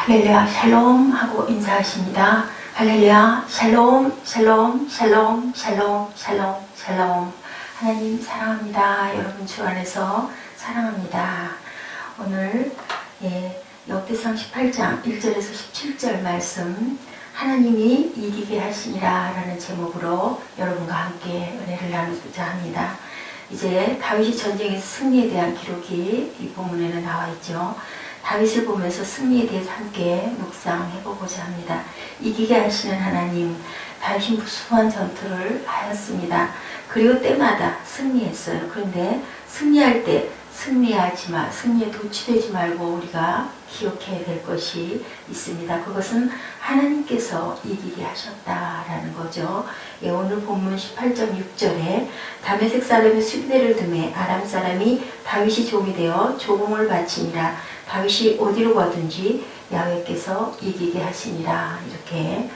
할렐루야 샬롬 하고 인사하십니다. 할렐루야 샬롬 샬롬 샬롬 샬롬 샬롬 샬롬. 하나님 사랑합니다. 여러분 주 안에서 사랑합니다. 오늘 역대상 18장 1절에서 17절 말씀, 하나님이 이기게 하시니라 라는 제목으로 여러분과 함께 은혜를 나누고자 합니다. 이제 다윗이 전쟁에서 승리에 대한 기록이 이 본문에는 나와 있죠. 다윗을 보면서 승리에 대해서 함께 묵상해보고자 합니다. 이기게 하시는 하나님, 다윗이 무수한 전투를 하였습니다. 그리고 때마다 승리했어요. 그런데 승리할 때 승리에 도취되지 말고 우리가 기억해야 될 것이 있습니다. 그것은 하나님께서 이기게 하셨다라는 거죠. 오늘 본문 18장 6절에 다메섹 사람의 수비대를 듬에 아람 사람이 다윗이 종이 되어 조공을 바치니라. 다윗이 어디로 가든지 야훼께서 이기게 하시니라. 이렇게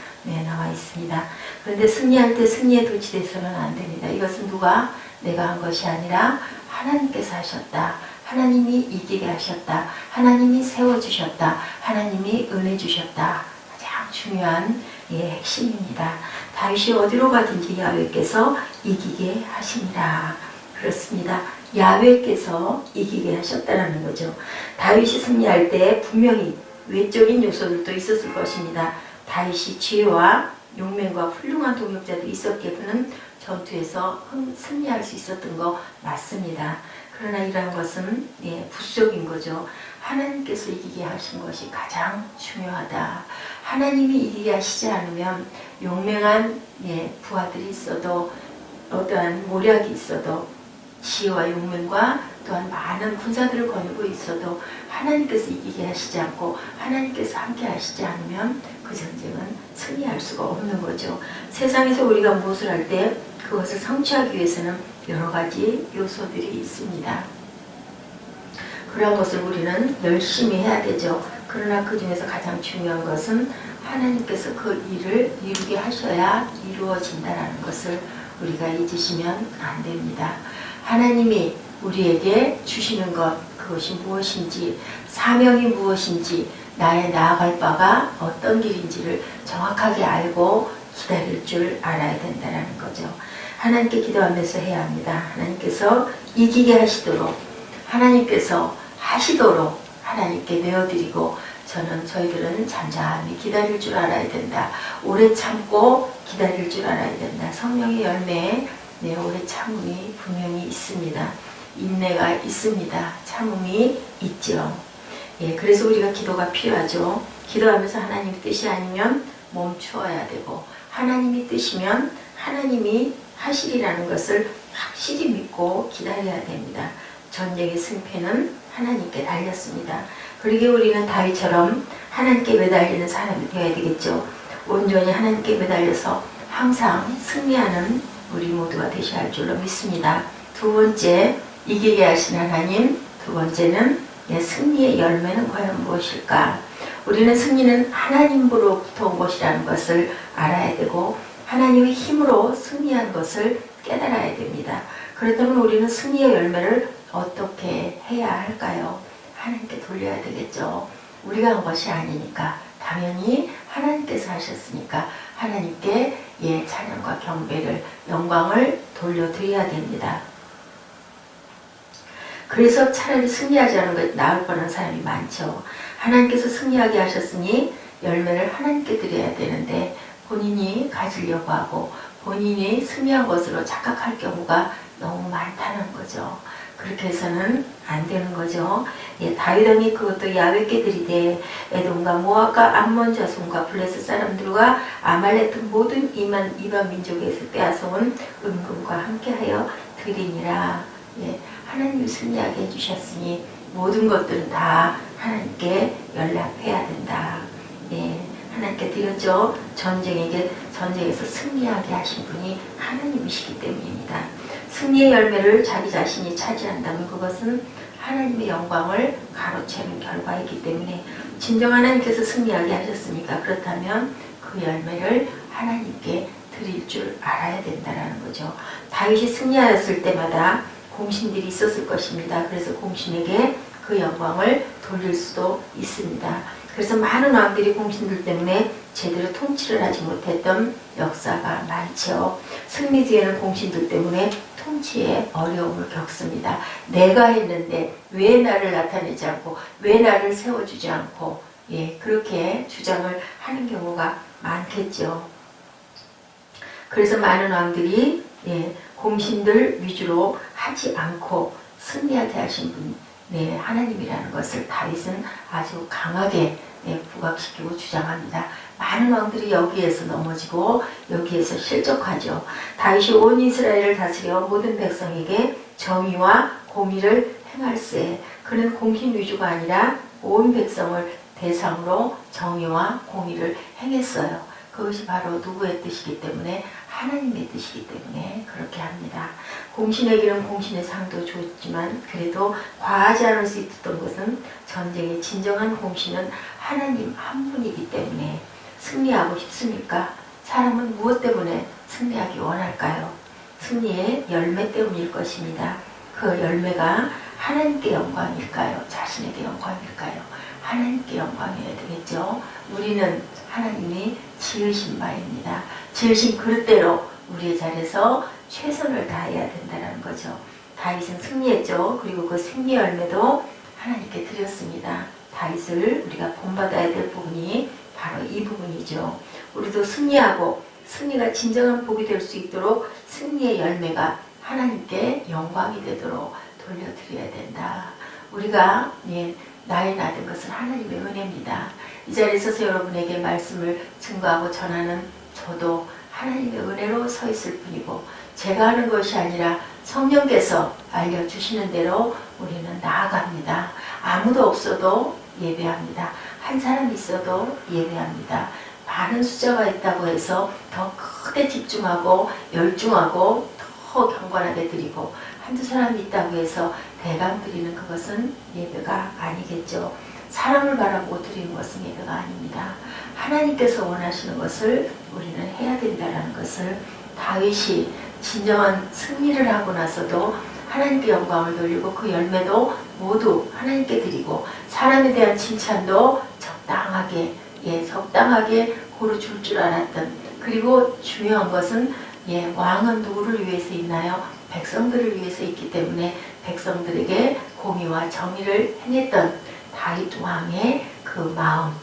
나와 있습니다. 그런데 승리할 때 승리에 도취돼서는 안 됩니다. 이것은 누가 내가 한 것이 아니라 하나님께서 하셨다. 하나님이 이기게 하셨다. 하나님이 세워주셨다. 하나님이 은혜 주셨다. 가장 중요한 핵심입니다. 다윗이 어디로 가든지 야훼께서 이기게 하시니라. 그렇습니다. 야훼께서 이기게 하셨다는 거죠. 다윗이 승리할 때 분명히 외적인 요소들도 있었을 것입니다. 다윗이 지혜와 용맹과 훌륭한 동역자들이 있었기에 그는 전투에서 승리할 수 있었던 거 맞습니다. 그러나 이러한 것은 부수적인 거죠. 하나님께서 이기게 하신 것이 가장 중요하다. 하나님이 이기게 하시지 않으면 용맹한 부하들이 있어도, 어떠한 모략이 있어도, 지혜와 용맹과 또한 많은 군사들을 거느리고 있어도 하나님께서 이기게 하시지 않고 하나님께서 함께 하시지 않으면 그 전쟁은 승리할 수가 없는 거죠. 세상에서 우리가 무엇을 할 때 그것을 성취하기 위해서는 여러 가지 요소들이 있습니다. 그런 것을 우리는 열심히 해야 되죠. 그러나 그 중에서 가장 중요한 것은 하나님께서 그 일을 이루게 하셔야 이루어진다는 것을 우리가 잊으시면 안 됩니다. 하나님이 우리에게 주시는 것, 그것이 무엇인지, 사명이 무엇인지, 나의 나아갈 바가 어떤 길인지를 정확하게 알고 기다릴 줄 알아야 된다는 거죠. 하나님께 기도하면서 해야 합니다. 하나님께서 이기게 하시도록, 하나님께서 하시도록 하나님께 내어드리고, 저희들은 잠잠히 기다릴 줄 알아야 된다. 오래 참고 기다릴 줄 알아야 된다. 성령의 열매에 오래 참음이 분명히 있습니다. 인내가 있습니다. 참음이 있죠. 그래서 우리가 기도가 필요하죠. 기도하면서 하나님 뜻이 아니면 멈추어야 되고, 하나님이 뜻이면 하나님이 하시리라는 것을 확실히 믿고 기다려야 됩니다. 전쟁의 승패는 하나님께 달렸습니다. 그러기에 우리는 다윗처럼 하나님께 매달리는 사람이 되어야 되겠죠. 온전히 하나님께 매달려서 항상 승리하는 우리 모두가 되셔야 할 줄로 믿습니다. 두 번째, 이기게 하신 하나님. 두 번째는 승리의 열매는 과연 무엇일까? 우리는 승리는 하나님으로부터 온 것이라는 것을 알아야 되고, 하나님의 힘으로 승리한 것을 깨달아야 됩니다. 그렇다면 우리는 승리의 열매를 어떻게 해야 할까요? 하나님께 돌려야 되겠죠. 우리가 한 것이 아니니까, 당연히 하나님께서 하셨으니까 하나님께 찬양과 경배를, 영광을 돌려드려야 됩니다. 그래서 차라리 승리하지 않은 것이 나을 뻔한 사람이 많죠. 하나님께서 승리하게 하셨으니 열매를 하나님께 드려야 되는데 본인이 가지려고 하고 본인이 승리한 것으로 착각할 경우가 너무 많다는 거죠. 그렇게 해서는 안 되는 거죠. 다윗 왕이 그것도 야훼께 드리되 에돔과 모압과 암몬 자손과 블레셋 사람들과 아말렉 등 모든 이방 민족에서 빼앗아온 은금과 함께하여 드리니라. 하나님이 승리하게 해주셨으니 모든 것들은 다 하나님께 연락해야 된다. 하나님께 드렸죠. 전쟁에서 승리하게 하신 분이 하나님이시기 때문입니다. 승리의 열매를 자기 자신이 차지한다면 그것은 하나님의 영광을 가로채는 결과이기 때문에, 진정 하나님께서 승리하게 하셨으니까 그렇다면 그 열매를 하나님께 드릴 줄 알아야 된다는 거죠. 다윗이 승리하였을 때마다 공신들이 있었을 것입니다. 그래서 공신에게 그 그 영광을 돌릴 수도 있습니다. 그래서 많은 왕들이 공신들 때문에 제대로 통치를 하지 못했던 역사가 많죠. 승리 뒤에는 공신들 때문에 통치에 어려움을 겪습니다. 내가 했는데 왜 나를 나타내지 않고 왜 나를 세워주지 않고 그렇게 주장을 하는 경우가 많겠죠. 그래서 많은 왕들이 공신들 위주로 하지 않고 승리하게 하신 분 하나님이라는 것을 다윗은 아주 강하게 부각시키고 주장합니다. 많은 왕들이 여기에서 넘어지고 여기에서 실족하죠. 다윗이 온 이스라엘을 다스려 모든 백성에게 정의와 공의를 행할세. 그는 공신 위주가 아니라 온 백성을 대상으로 정의와 공의를 행했어요. 그것이 바로 누구의 뜻이기 때문에 하나님의 뜻이기 때문에 그렇게 합니다. 공신에게는 공신의 상도 좋지만 그래도 과하지 않을 수 있었던 것은 전쟁의 진정한 공신은 하나님 한 분이기 때문에 승리하고 싶습니까? 사람은 무엇 때문에 승리하기 원할까요? 승리의 열매 때문일 것입니다. 그 열매가 하나님께 영광일까요? 자신에게 영광일까요? 하나님께 영광이어야 되겠죠. 우리는 하나님이 지으신 바입니다. 지으신 그릇대로 우리의 자리에서 최선을 다해야 된다는 거죠. 다윗은 승리했죠. 그리고 그 승리 열매도 하나님께 드렸습니다. 다윗을 우리가 본받아야 될 부분이 바로 이 부분이죠. 우리도 승리하고 승리가 진정한 복이 될 수 있도록 승리의 열매가 하나님께 영광이 되도록 돌려드려야 된다. 우리가 나의 나된 것은 하나님의 은혜입니다. 이 자리에 서서 여러분에게 말씀을 증거하고 전하는 저도 하나님의 은혜로 서 있을 뿐이고 제가 하는 것이 아니라 성령께서 알려주시는 대로 우리는 나아갑니다. 아무도 없어도 예배합니다. 한 사람 있어도 예배합니다. 많은 숫자가 있다고 해서 더 크게 집중하고 열중하고 더 경건하게 드리고 한두 사람이 있다고 해서 대강 드리는 그것은 예배가 아니겠죠. 사람을 바라보고 드리는 것은 예배가 아닙니다. 하나님께서 원하시는 것을 우리는 해야 된다는 것을 다윗이 진정한 승리를 하고 나서도 하나님께 영광을 돌리고 그 열매도 모두 하나님께 드리고 사람에 대한 칭찬도 적당하게 적당하게 고루 줄 줄 알았던, 그리고 중요한 것은 왕은 누구를 위해서 있나요? 백성들을 위해서 있기 때문에 백성들에게 공의와 정의를 행했던 다윗 왕의 그 마음,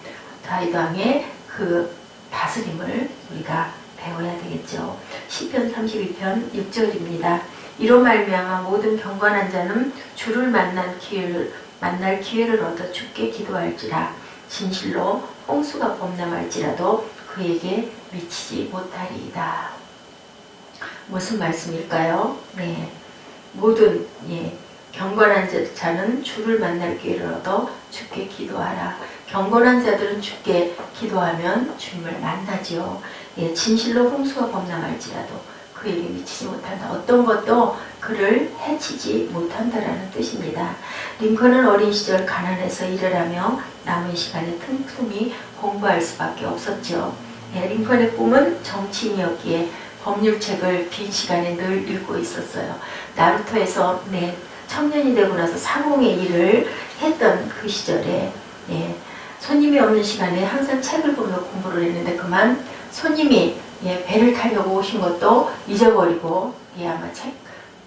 다윗 왕의 그 다스림을 우리가 배워야 되겠죠. 시편 32편 6절입니다. 이로 말미암아 모든 경건한 자는 주를 만날 기회를 얻어 주께 기도할지라. 진실로 홍수가 범람할지라도 그에게 미치지 못하리이다. 무슨 말씀일까요? 모든 경건한 자는 주를 만날 기회를 얻어 주께 기도하라. 경건한 자들은 주께 기도하면 주님을 만나지요. 진실로 홍수가 범람할지라도 그에게 미치지 못한다. 어떤 것도 그를 해치지 못한다라는 뜻입니다. 링컨은 어린 시절 가난해서 일을 하며 남은 시간에 틈틈이 공부할 수밖에 없었죠. 링컨의 꿈은 정치인이었기에 법률책을 빈 시간에 늘 읽고 있었어요. 나루토에서 청년이 되고 나서 상공의 일을 했던 그 시절에 손님이 없는 시간에 항상 책을 보며 공부를 했는데 그만 손님이 배를 타려고 오신 것도 잊어버리고 아마 책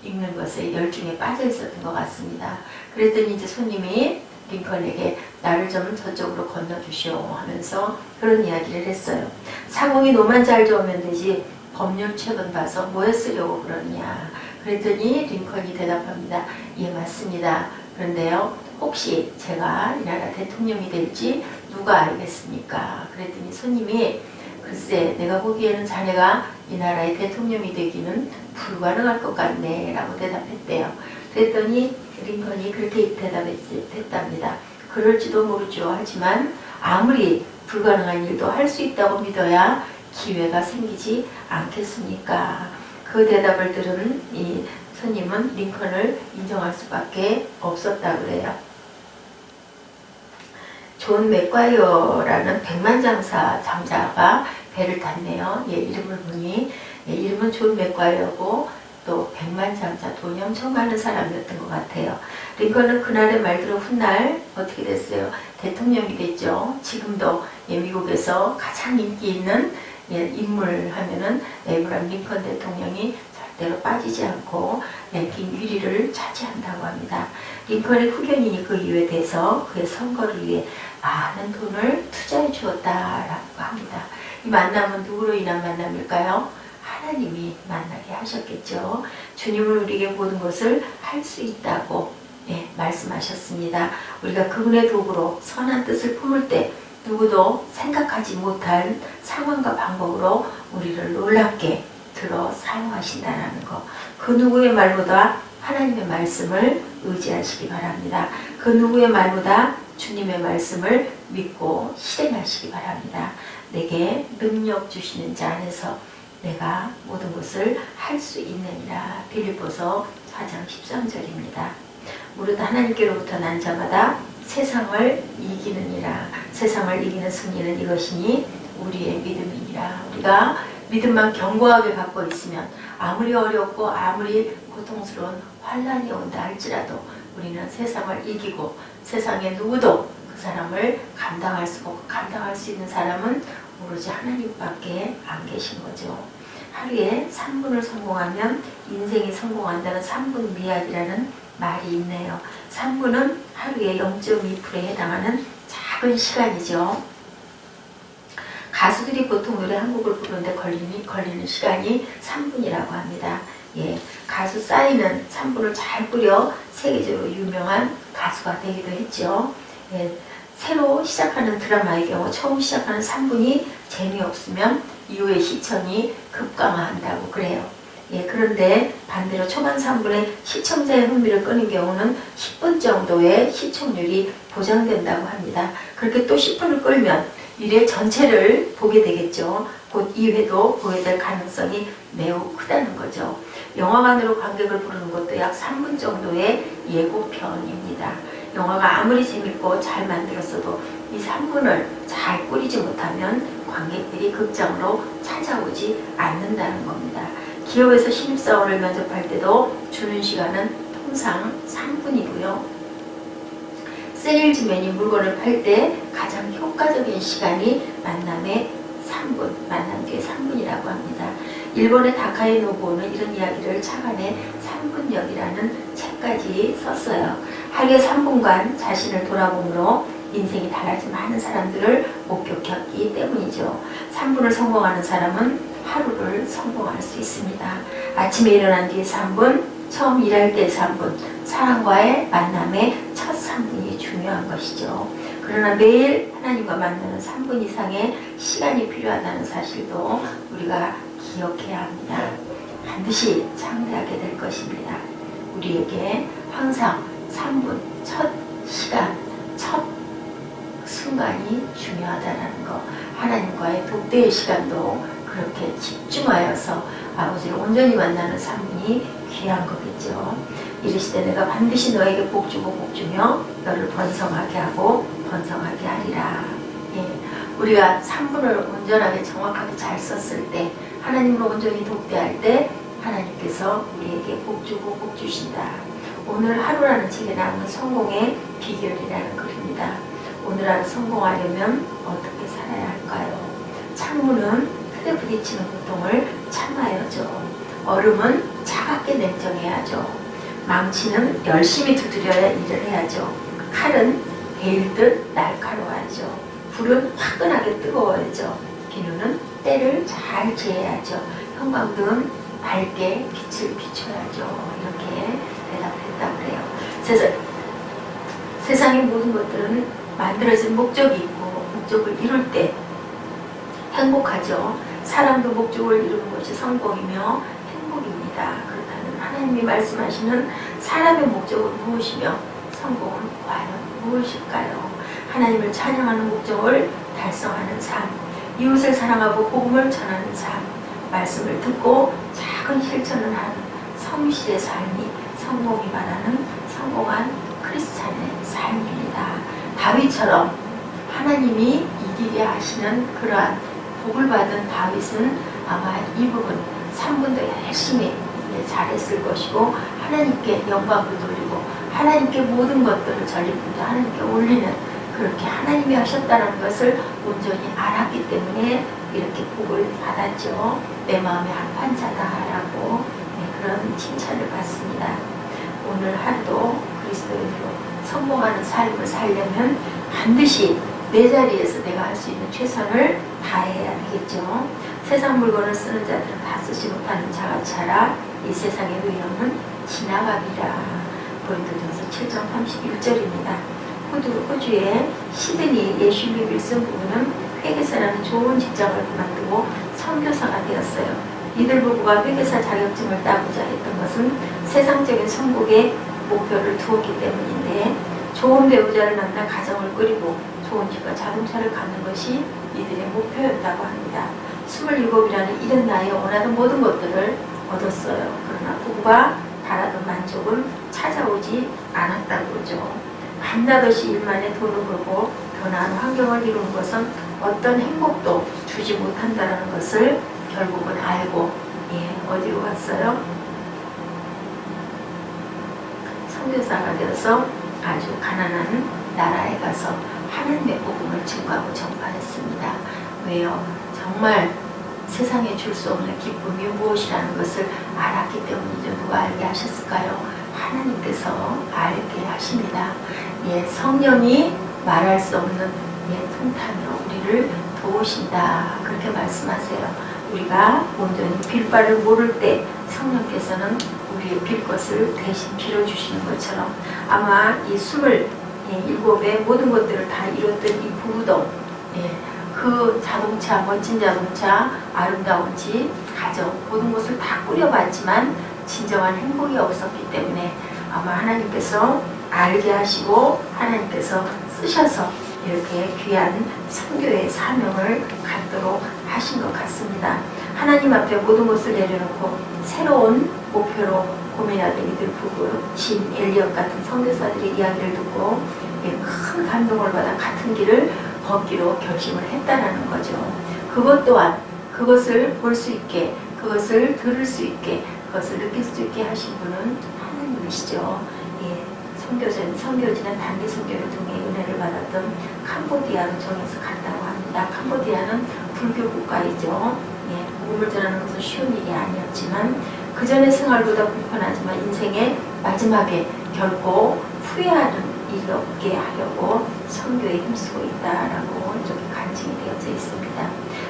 읽는 것에 열중에 빠져 있었던 것 같습니다. 그랬더니 이제 손님이 링컨에게 나를 좀 저쪽으로 건너주시오 하면서 그런 이야기를 했어요. 상공이 너만 잘 좋으면 되지 법률책은 봐서 뭐에 쓰려고 그러냐. 그랬더니 링컨이 대답합니다. 예, 맞습니다. 그런데요, 혹시 제가 이 나라 대통령이 될지 누가 알겠습니까? 그랬더니 손님이 글쎄 내가 보기에는 자네가 이 나라의 대통령이 되기는 불가능할 것 같네 라고 대답했대요. 그랬더니 링컨이 그렇게 대답했답니다. 그럴지도 모르죠. 하지만 아무리 불가능한 일도 할 수 있다고 믿어야 기회가 생기지 않겠습니까? 그 대답을 들은 이 손님은 링컨을 인정할 수밖에 없었다고 그래요. 존 맥과이어라는 백만장자가 배를 탔네요. 이름을 보니 이름은 존 맥과이어고 또 백만장자 돈이 엄청 많은 사람이었던 것 같아요. 링컨은 그날의 말대로 훗날 어떻게 됐어요? 대통령이 됐죠. 지금도 미국에서 가장 인기 있는 인물 하면은 에이브람 링컨 대통령이 절대로 빠지지 않고 랭킹 1위를 차지한다고 합니다. 링컨의 후견인이 그 이유에 대해서 그의 선거를 위해 많은 돈을 투자해 주었다라고 합니다. 이 만남은 누구로 인한 만남일까요? 하나님이 만나게 하셨겠죠. 주님은 우리에게 모든 것을 할 수 있다고 말씀하셨습니다. 우리가 그분의 도구로 선한 뜻을 품을 때 누구도 생각하지 못한 상황과 방법으로 우리를 놀랍게 들어 사용하신다는 것. 그 누구의 말보다 하나님의 말씀을 의지하시기 바랍니다. 그 누구의 말보다 주님의 말씀을 믿고 실행하시기 바랍니다. 내게 능력 주시는 자 안에서 내가 모든 것을 할 수 있느니라. 빌립보서 4장 13절입니다. 무릇 하나님께로부터 난 자마다 세상을 이기느니라. 세상을 이기는 승리는 이것이니 우리의 믿음이니라. 우리가 믿음만 견고하게 갖고 있으면 아무리 어렵고 아무리 고통스러운 환난이 온다 할지라도 우리는 세상을 이기고 세상에 누구도 그 사람을 감당할 수 없고 감당할 수 있는 사람은 오로지 하나님밖에 안 계신 거죠. 하루에 3분을 성공하면 인생이 성공한다는 3분 미학이라는 말이 있네요. 3분은 하루에 0.2%에 해당하는 작은 시간이죠. 가수들이 보통 노래 한 곡을 부르는데 걸리는 시간이 3분이라고 합니다. 가수 싸이는 3분을 잘 뿌려 세계적으로 유명한 가수가 되기도 했죠. 새로 시작하는 드라마의 경우 처음 시작하는 3분이 재미없으면 이후의 시청이 급강화한다고 그래요. 그런데 반대로 초반 3분에 시청자의 흥미를 끄는 경우는 10분 정도의 시청률이 보장된다고 합니다. 그렇게 또 10분을 끌면 1회 전체를 보게 되겠죠. 곧 2회도 보게 될 가능성이 매우 크다는 거죠. 영화관으로 관객을 부르는 것도 약 3분 정도의 예고편입니다. 영화가 아무리 재밌고 잘 만들었어도 이 3분을 잘 꾸리지 못하면 관객들이 극장으로 찾아오지 않는다는 겁니다. 기업에서 신입사원을 면접할 때도 주는 시간은 통상 3분이고요. 세일즈맨이 물건을 팔 때 가장 효과적인 시간이 만남 뒤에 3분이라고 합니다. 일본의 다카이 노부오는 이런 이야기를 차관의 3분력이라는 책까지 썼어요. 하루에 3분간 자신을 돌아봄으로 인생이 달라진 많은 사람들을 목격했기 때문이죠. 3분을 성공하는 사람은 하루를 성공할 수 있습니다. 아침에 일어난 뒤에 3분, 처음 일할 때 3분, 사람과의 만남의 첫 3분이 중요한 것이죠. 그러나 매일 하나님과 만나는 3분 이상의 시간이 필요하다는 사실도 우리가 기억해야 합니다. 반드시 창대하게 될 것입니다. 우리에게 항상 3분, 첫 시간, 첫 순간이 중요하다는 것. 하나님과의 독대의 시간도 그렇게 집중하여서 아버지를 온전히 만나는 3분이 귀한 거겠죠. 이르시되 내가 반드시 너에게 복주고 복주며 너를 번성하게 하고 번성하게 하리라. 우리가 3분을 온전하게 정확하게 잘 썼을 때 하나님을 온전히 독대할 때 하나님께서 우리에게 복주고 복주신다. 오늘 하루라는 책에 나오는 성공의 비결이라는 글입니다. 오늘 하루 성공하려면 어떻게 살아야 할까요? 창문은 크게 부딪히는 고통을 참아야죠. 얼음은 차갑게 냉정해야죠. 망치는 열심히 두드려야 일을 해야죠. 칼은 베일듯 날카로워야죠. 불은 화끈하게 뜨거워야죠. 비누는 때를 잘 재야죠. 형광등은 밝게 빛을 비춰야죠. 이렇게 대답했다고 그래요. 세상의 모든 것들은 만들어진 목적이 있고 목적을 이룰 때 행복하죠. 사람도 목적을 이루는 것이 성공이며 행복입니다. 그렇다면 하나님이 말씀하시는 사람의 목적은 무엇이며 성공은 과연 무엇일까요? 하나님을 찬양하는 목적을 달성하는 삶, 이웃을 사랑하고 복음을 전하는 삶, 말씀을 듣고 작은 실천을 하는 성실의 삶이 성공이 말하는 성공한 크리스찬의 삶입니다. 다윗처럼 하나님이 이기게 하시는 그러한 복을 받은 다윗은 아마 이 부분 3분 더 열심히 하나님께 잘했을 것이고 하나님께 영광을 돌리고 하나님께 모든 것들을 전리품도 하나님께 올리는 그렇게 하나님이 하셨다는 것을 온전히 알았기 때문에 이렇게 복을 받았죠. 내 마음의 합한 자다라고 그런 칭찬을 받습니다. 오늘 하루도 그리스도인으로 성공하는 삶을 살려면 반드시 내 자리에서 내가 할 수 있는 최선을 다해야 되겠죠. 세상 물건을 쓰는 자들은 다 쓰지 못하는 자같이 하라. 이 세상의 위험은 지나가리라. 고린도전서 7장 31절입니다. 호주의 시드니 예슐리 윌슨 부부는 회계사라는 좋은 직장을 그만두고 선교사가 되었어요. 이들 부부가 회계사 자격증을 따고자 했던 것은 세상적인 성공의 목표를 두었기 때문인데 좋은 배우자를 만나 가정을 꾸리고 좋은 집과 자동차를 갖는 것이 이들의 목표였다고 합니다. 27이라는 이른 나이에 원하던 모든 것들을 얻었어요. 그러나 부부가 바라던 만족은 찾아오지 않았다고 그러죠. 밤낮없이 일만에 돈을 벌고 변화한 환경을 이루는 것은 어떤 행복도 주지 못한다는 것을 결국은 알고 어디로 갔어요? 선교사가 되어서 아주 가난한 나라에 가서 하나님의 복음을 증거하고 전파했습니다. 왜요? 정말 세상에 줄 수 없는 기쁨이 무엇이라는 것을 알았기 때문이죠. 누가 알게 하셨을까요? 하나님께서 알게 하십니다. 성령이 말할 수 없는 통탄으로 우리를 도우신다. 그렇게 말씀하세요. 우리가 온전히 빌 바를 모를 때 성령께서는 우리의 빌 것을 대신 빌어주시는 것처럼 아마 이 27의 모든 것들을 다 이뤘던 이 부부도 그 자동차, 멋진 자동차, 아름다운 집, 가정 모든 것을 다 꾸려봤지만 진정한 행복이 없었기 때문에 아마 하나님께서 알게 하시고 하나님께서 쓰셔서 이렇게 귀한 선교의 사명을 갖도록 하신 것 같습니다. 하나님 앞에 모든 것을 내려놓고 새로운 목표로 고민하던 이들 부부 짐 엘리엇 같은 선교사들의 이야기를 듣고 큰 감동을 받아 같은 길을 걷기로 결심을 했다라는 거죠. 그것 또한 그것을 볼 수 있게, 그것을 들을 수 있게, 그것을 느낄 수 있게 하신 분은 하나님이시죠. 선교지는 단기 선교를 통해 은혜를 받았던 캄보디아로 정해서 갔다고 합니다. 캄보디아는 불교 국가이죠. 복음을 전하는 것은 쉬운 일이 아니었지만 그 전의 생활보다 불편하지만 인생의 마지막에 결코 후회하는 일이 없게 하려고 선교에 힘쓰고 있다라고 이렇게 간증이 되어져 있습니다.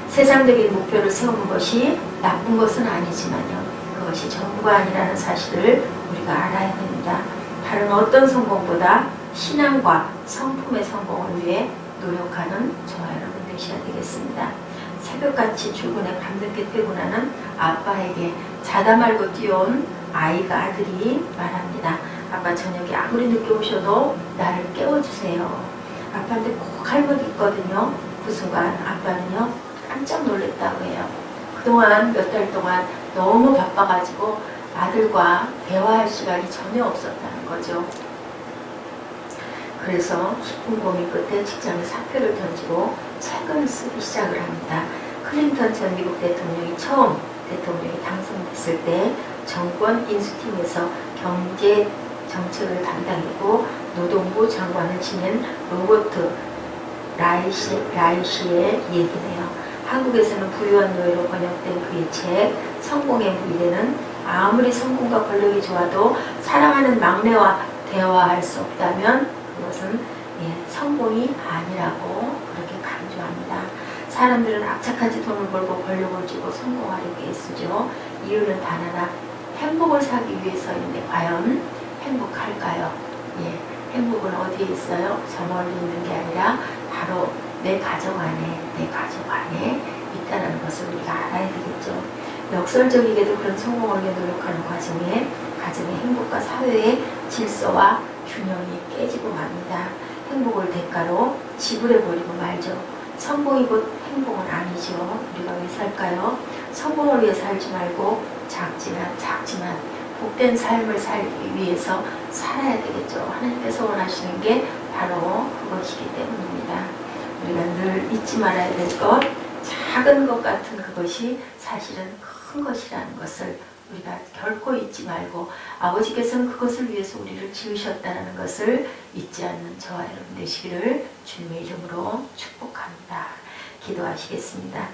세상적인 목표를 세우는 것이 나쁜 것은 아니지만요. 그것이 전부가 아니라는 사실을 우리가 알아야 됩니다. 다른 어떤 성공보다 신앙과 성품의 성공을 위해 노력하는 저와 여러분 되셔야 되겠습니다. 새벽같이 출근해 밤늦게 퇴근하는 아빠에게 자다 말고 뛰어온 아들이 말합니다. 아빠 저녁에 아무리 늦게 오셔도 나를 깨워주세요. 아빠한테 꼭 할 말이 있거든요. 그 순간 아빠는요 깜짝 놀랐다고 해요. 그동안 몇 달 동안 너무 바빠가지고 아들과 대화할 시간이 전혀 없었다는 거죠. 그래서 깊은 고민 끝에 직장에 사표를 던지고 책을 쓰기 시작을 합니다. 클린턴 전 미국 대통령이 처음 대통령이 당선됐을 때 정권 인수팀에서 경제 정책을 담당했고 노동부 장관을 지낸 로버트 라이시의 얘기네요. 한국에서는 부유한 노예로 번역된 그의 책 성공의 미래는 아무리 성공과 권력이 좋아도 사랑하는 막내와 대화할 수 없다면 그것은 성공이 아니라고 그렇게 강조합니다. 사람들은 악착같이 돈을 벌고 권력을 쥐고 성공하려고 애쓰죠. 이유는 단 하나, 행복을 사기 위해서인데 과연 행복할까요? 행복은 어디에 있어요? 저 멀리 있는 게 아니라 바로 내 가정 안에 있다는 것을 우리가 알아야 되겠죠. 역설적이게도 그런 성공을 위해 노력하는 과정에 가정의 행복과 사회의 질서와 균형이 깨지고 맙니다. 행복을 대가로 지불해버리고 말죠. 성공이 곧 행복은 아니죠. 우리가 왜 살까요? 성공을 위해 살지 말고 작지만 복된 삶을 살기 위해서 살아야 되겠죠. 하나님께서 원하시는 게 바로 그것이기 때문입니다. 우리가 늘 잊지 말아야 될 것, 작은 것 같은 그것이 사실은 큰 것이라는 것을 우리가 결코 잊지 말고 아버지께서는 그것을 위해서 우리를 지으셨다는 것을 잊지 않는 저와 여러분 되시기를 주님의 이름으로 축복합니다. 기도하시겠습니다.